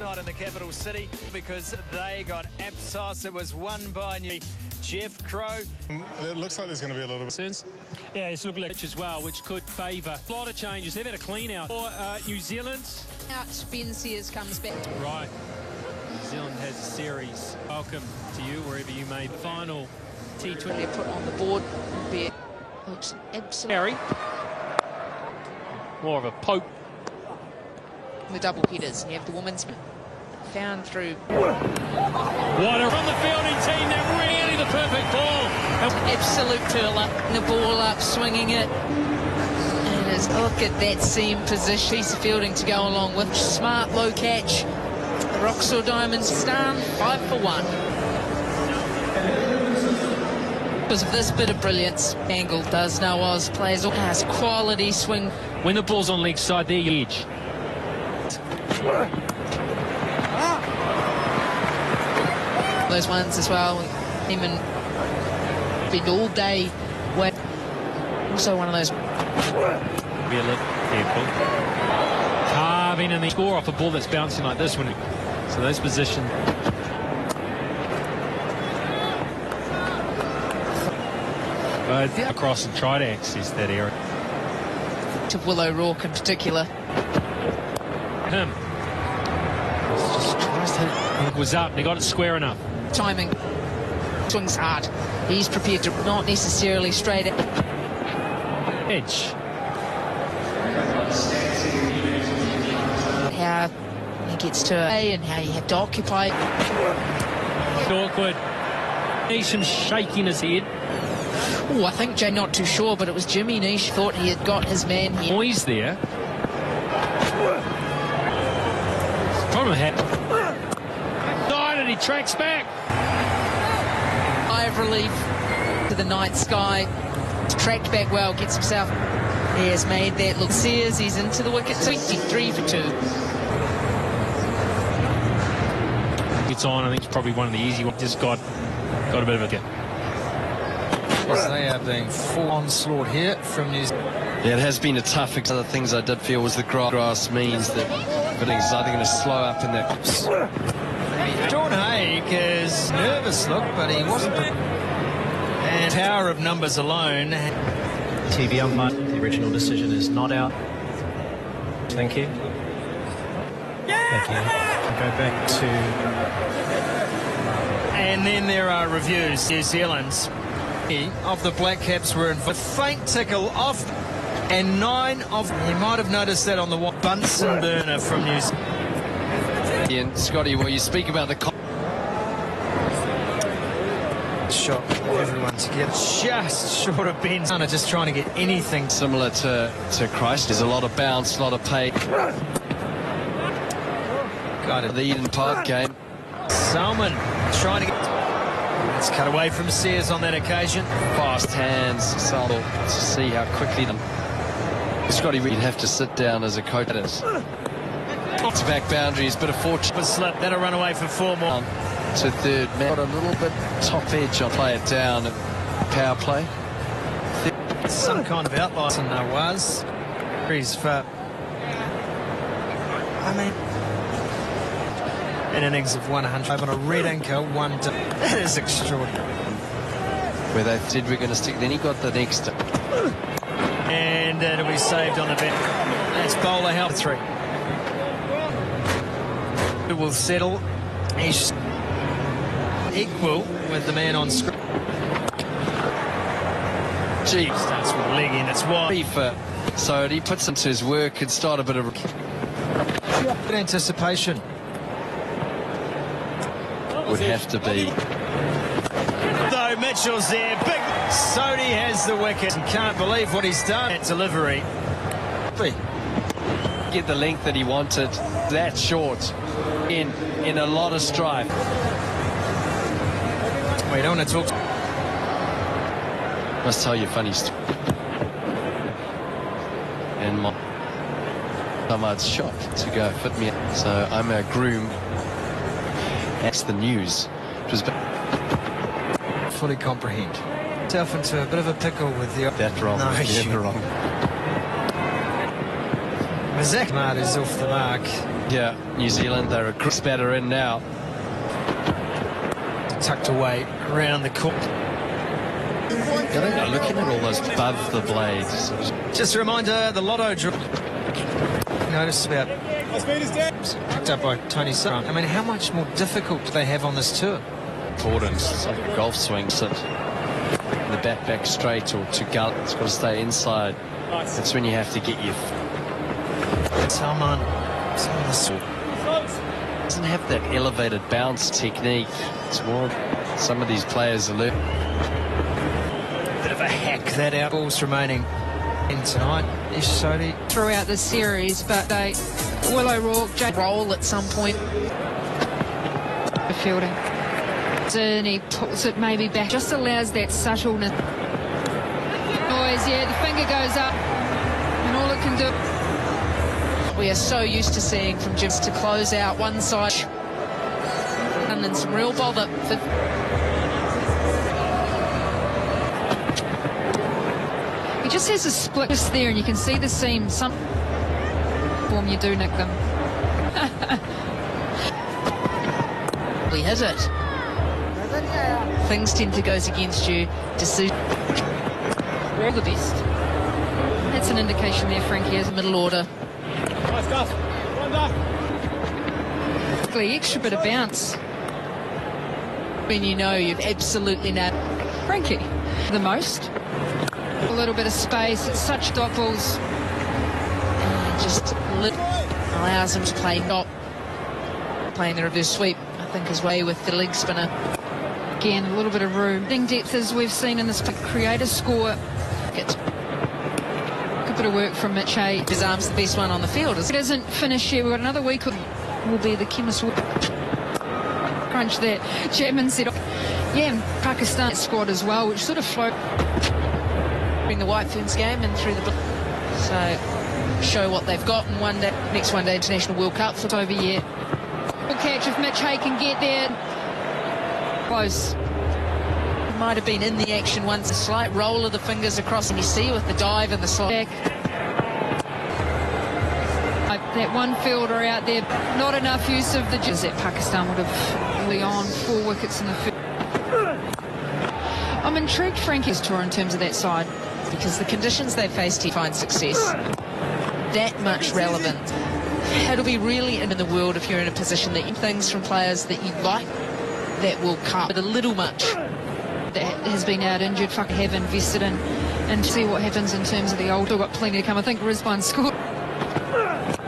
night in the capital city because they got Apsos. It was won by Jeff Crow. It looks like there's going to be a little bit. Yeah, it's looking like as well, which could favour. A lot of changes. They've had a clean out for New Zealand. Out, Ben Sears comes back. Right. New Zealand has a series. Welcome to you, wherever you may be. Final T20. They're put on the board. Looks absolutely. Harry. More of a poke. The double headers. You have the women's found through. What a from the fielding team. They're really the perfect ball. Absolute curler. The ball up, swinging it. And as look at that seam position. Piece of fielding to go along with. Smart low catch. The Roxor Diamonds stand 5 for 1. Because of this bit of brilliance, Angle does know Oz players all has quality swing. When the ball's on leg side, there you edge. Those ones as well. Even been all day. Also one of those. Be a little careful. Carving and the score off a ball that's bouncing like this one. So those positions. Across and try to access that area. To Willow Rourke in particular. Him. Just tries to. It was up. They got it square enough. Timing. Swings hard. He's prepared to not necessarily straight at Edge. how he gets to A and how you have to occupy. Awkward. He's him shaking his head. Oh, I think Jay not too sure, but it was Jimmy Nish thought he had got his man here. Noise there. Problem happened. Died and he tracks back. Eye of relief to the night sky. Tracked back well, gets himself. He has made that look. Sears, he's into the wicket. 23 for 2. Gets on. I think it's probably one of the easy ones. Just got a bit of a get. As they are being full onslaught here from New Zealand. Yeah, it has been a tough. One of the things I did feel was the grass means that everything's either going to slow up in that. John Haig is nervous, look, but he wasn't. And power of numbers alone. TV umpire, the original decision is not out. Thank you. Thank you. We'll go back to. And then there are reviews. New Zealand's of the Black Caps were in a faint tickle off, and 9 of you might have noticed that on the Bunsen burner from New Zealand. And Scotty, well, you speak about the shot everyone together just short of Ben. Just trying to get anything similar to Christ. There's a lot of bounce, a lot of pay. Got it. The Eden Park game. Salmon trying to get. It's cut away from Sears on that occasion. Fast hands, Salmon, to see how quickly. Scotty, we'd have to sit down as a coach. To back boundaries, bit of fortune. Slip. That'll run away for 4 more. To third man. Got a little bit top edge. I'll play it down. Power play. Some kind of outlier in there was. He's for. I mean. An innings of 100 on a red anchor, 1. That is extraordinary. Where they said we're going to stick. Then he got the next. And it'll be saved on the back. That's bowler help 3. It will settle. He's equal with the man on screen. Gee, starts with leg in. It's wide. So he puts into his work and start a bit of good anticipation. Would have to be. Though Mitchell's there, big Sodhi has the wicket. Can't believe what he's done at delivery. Get the length that he wanted. That short in a lot of strife. We don't want to talk. Must tell you a funny story. And my Ahmad's shop to go fit me. So I'm a groom. That's the news. It was fully comprehend. Self into a bit of a pickle with the. That wrong. No, Never wrong. Zach is off the mark. Yeah, New Zealand, they're a crisp batter in now. Tucked away around the court. I think they're looking at all those above the blades. Just a reminder, the lotto draw. Notice about picked up by Tony Sun. I mean, how much more difficult do they have on this tour? Important. It's like a golf swing. Sit in the back straight or to gut. It's got to stay inside. That's when you have to get your... Salman doesn't have that elevated bounce technique. It's more... Some of these players are learning. Bit of a hack that out. Balls remaining in tonight. Ish Sodhi. Throughout the series, but they Willow Rourke roll at some point. Fielding. And he pulls it maybe back. Just allows that subtleness. Noise, yeah, the finger goes up. And all it can do. We are so used to seeing from Jim to close out one side. And then some real bother for... He just has a split just there, and you can see the seam. Some form you do nick them. We hit it. Things tend to go against you. Decision. All the best. That's an indication there, Frankie, as a middle order. Nice stuff. Well done. Extra bit of bounce. When you know you've absolutely nailed Frankie the most. A little bit of space. It's such dot balls. And just allows him to play not playing the reverse sweep. I think his way with the leg spinner. Again, a little bit of room. Depth as we've seen in this create a score. Good bit of work from Mitch Hay. His arm's the best one on the field. It isn't finished yet. We've got another week. Will be the chemist. Crunch that. Chapman said, yeah, Pakistan squad as well, which sort of float. Bring the White Ferns game and through the... So, show what they've got in one day. Next one day International World Cup for over a year. Catch if Mitch Hay can get there. Close. Might have been in the action once. A slight roll of the fingers across, and you see with the dive and the slide. That one fielder out there, not enough use of the that Pakistan would have really on 4 wickets in the field. I'm intrigued Frankie's tour in terms of that side, because the conditions they faced, he finds success that much relevant. It'll be really in the world if you're in a position that you things from players that you like that will cut, but a little much that has been out injured, have invested in, and see what happens in terms of the old. Still got plenty to come. I think Rizwan scored.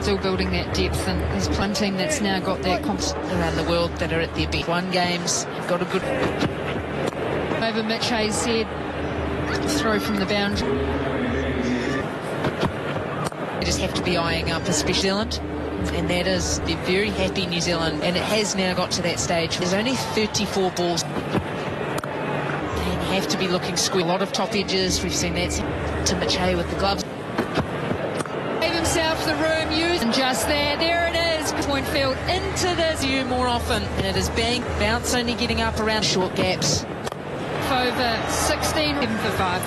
Still building that depth, and there's plenty that's now got that around the world that are at their best. One games, got a good over Mitch Hayes' head, throw from the boundary. They just have to be eyeing up, especially New Zealand, and that is, they're very happy, New Zealand, and it has now got to that stage. There's only 34 balls. Have to be looking square. A lot of top edges. We've seen that to Mitch Hay with the gloves. Gave himself the room, used, and just there it is. Point field into this view more often, and it is bang bounce only getting up around short gaps. Over 16, 7 for 5.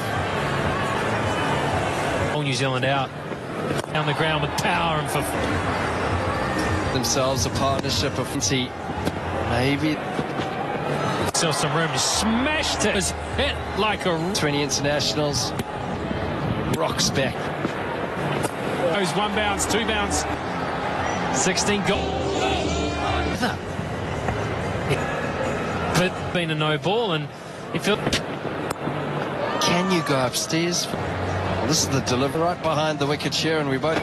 All New Zealand out down the ground with power and for themselves a partnership of 20. Maybe. Still some room, smashed it. It was hit like a 20 internationals. Rocks back. Goes 1 bounce, 2 bounce, 16 goal. But been a no ball, and he felt. Can you go upstairs? Well, this is the delivery right behind the wicket chair, and we both.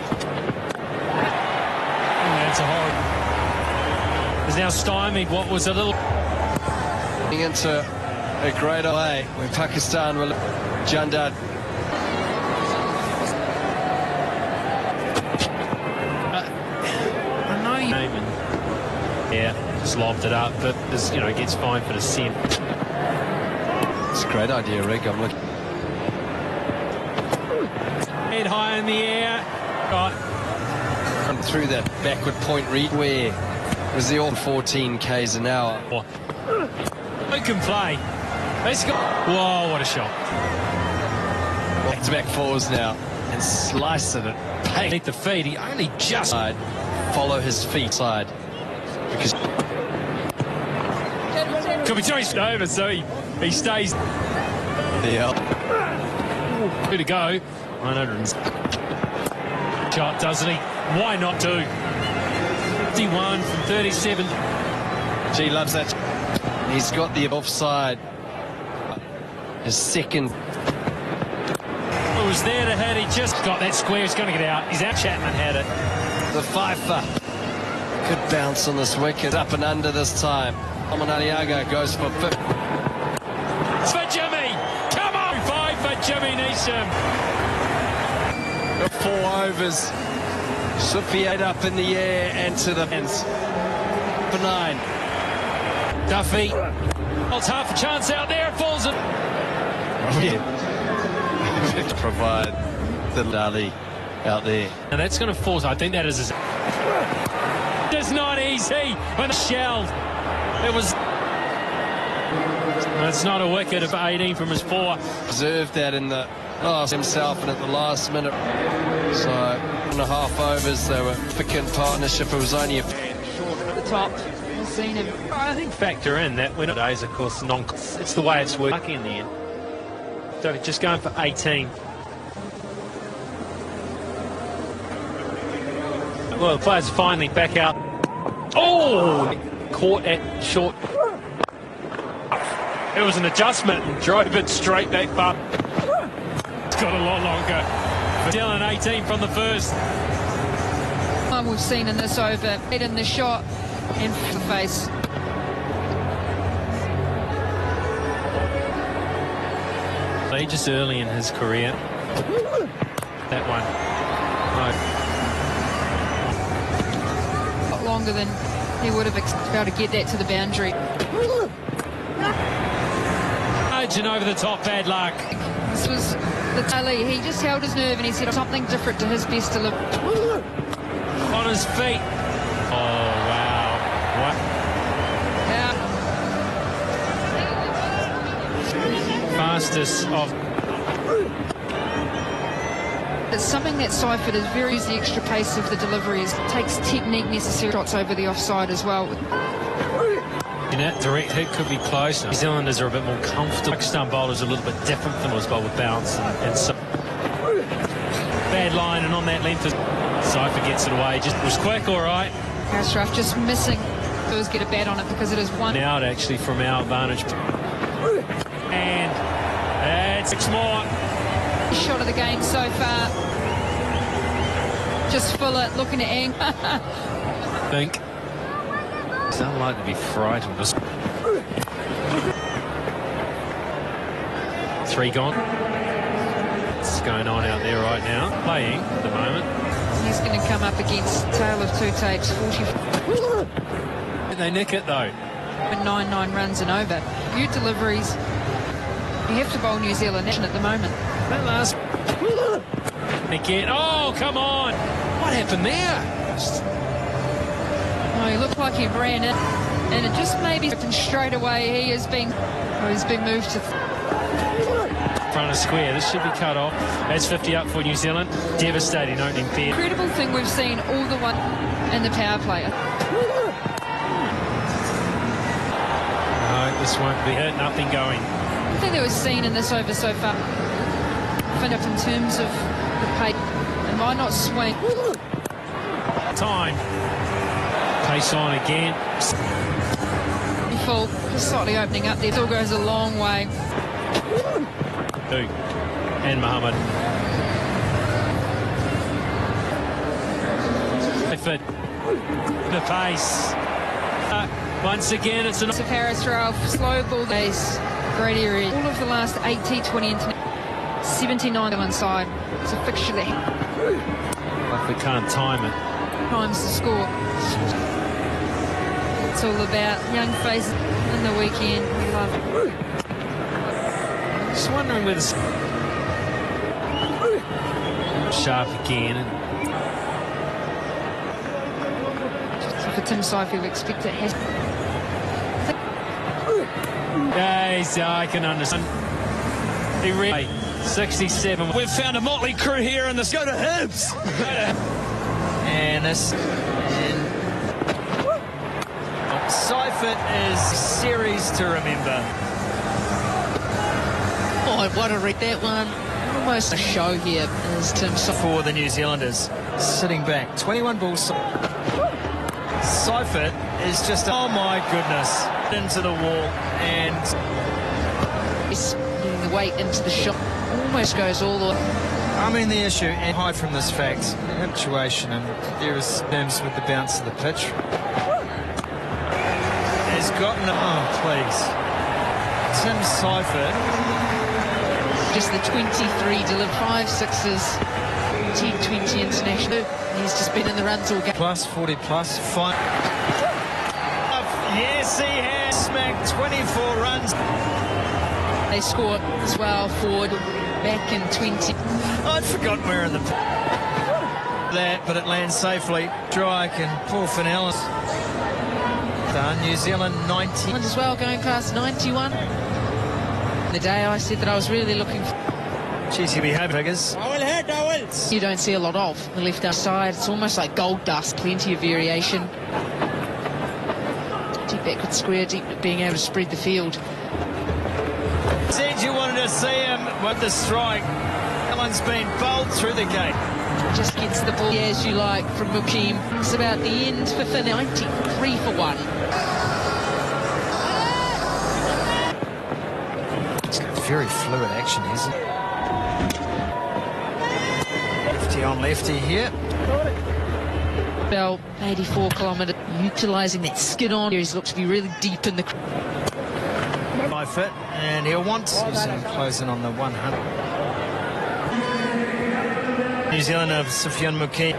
That's a horrible. Is now stymied. What was a little. Into a great way where Pakistan will Jandad. I know you. Yeah, just lobbed it up, but this, gets fined for the sin. It's a great idea, Rick. I'm looking. Head high in the air. Right. Through that backward point read where was the all 14 k's an hour. Who can play? Let's go. Whoa, what a shot. Back-to-back fours now, and slice it. beneath the feet. He only just follow his feet side because could be twisted over, so he stays. yeah. Good to go. 100 shot, doesn't he? Why not do? 51 from 37. She loves that. He's got the offside. His second. It was there to hit. He just got that square. He's going to get out. He's out. Chapman had it. The fifer. Good bounce on this wicket. Up and under this time. Aliaga goes for 50. It's for Jimmy. Come on. 5 for Jimmy Neesham. Got 4 overs. Should be 8 up in the air and to the fence. For 9. Duffy. Well, it's half a chance out there. It falls in. Provide the Dali out there. And that's going to force. I think that is. It's not easy when it's shelled. It was. It's not a wicket of 18 from his 4. Observed that in the last himself and at the last minute. So 1.5 overs. They were picking partnership. It was only a. The top. We've seen him. I think factor in that when nowadays, of course, it's the way it's working in the end. So just going for 18. Well, the players finally back out. Oh! Caught at short. It was an adjustment and drove it straight back, but it's got a lot longer. Dylan 18 from the first. We've seen in this over, in the shot and the face. Just early in his career. That one. A lot longer than he would have expected to get that to the boundary. Margin over the top, bad luck. This was the tally. He just held his nerve and he said something different to his best delivery. On his feet. Oh, wow. What? Yeah. Fastest of. It's something that Seifert is very the extra pace of the deliveries. Takes technique necessary shots over the offside as well. You know, direct hit could be close. New Zealanders are a bit more comfortable. Pakistan bowlers are a little bit different from us, but with bounce and so. Bad line, and on that length, Seifert gets it away. Just was quick, all right. Ashraf just missing. Does get a bat on it because it is one. Out actually from our advantage. And it's 6 more. Shot of the game so far. Just Fuller looking at Ang. I think. It's unlikely to be frightened. 3 gone. What's going on out there right now? Playing at the moment. He's going to come up against Tale of 2 Tapes, 40. They nick it though. 9 runs and over. New deliveries. You have to bowl New Zealand at the moment. That last again. Oh, come on! What happened there? Oh, he looked like he ran it, and it just maybe straight away. He's been moved to front of square. This should be cut off. That's 50 up for New Zealand. Devastating opening pair. Incredible thing we've seen all the one in the power play. No, this won't be hit. Nothing going. I think that was seen in this over so far. Up in terms of the pace, it might not swing. Time. Pace on again. Full, just slightly opening up there. Still goes a long way. And Mohammed. Effort. The pace. Once again, it's an. Harris Ralph, slow ball base. Great area. All of the last 8 T20 international. 79 inside. It's a fixture that Like we can't time it. times the score. It's all about young faces in the weekend. We love it. Just wondering whether sharp again. For Tim Seifert, we expect it has. Yes, I can understand. He really. 67. We've found a motley crew here in this. Go to Hibs! And this. Seifert is series to remember. Oh, what a read that one. Almost a show here as Tim For the New Zealanders. Sitting back. 21 balls. Seifert is just, oh my goodness, into the wall, and He's putting the weight into the shot. Almost goes all the way. I mean the issue, and hide from this fact, situation, and there is terms with the bounce of the pitch. Has gotten, oh please, Tim Seifert. Just the 23 delivered 5 sixes. T20 international. He's just been in the runs all game. Plus 40 plus, fine. Yes, he has smacked 24 runs. They scored as well forward back in 20. I'd forgotten we're in the that, but it lands safely. Drake and Paul Fennell. Done. New Zealand 90 As well, going past 91. The day I said that I was really looking for. Jeez, you'll be happy, figures. You don't see a lot of the left hand side. It's almost like gold dust. Plenty of variation. Deep backward square, deep being able to spread the field. Said you wanted to see him with the strike. Alan's been bowled through the gate. Just gets the ball as you like from Mukim. It's about the end for Finn. 93 for 1. It's got very fluid action, isn't it? Lefty on lefty here. Bell, 84 kilometre, utilising that skid on. He looks to be really deep in the. By fit, and he'll want New Zealand closing on the 100. New Zealand of Sufyan Mukim.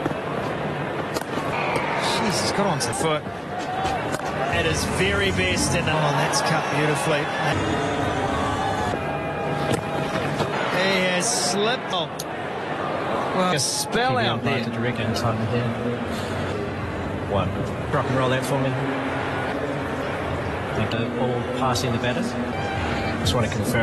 Jeez, he's got onto the foot. At his very best, and that's cut beautifully. He has slipped. Oh. Well, a spell out there. Direct inside the head. 1. Rock and roll that for me. Think the ball passing the batters. Just want to confirm.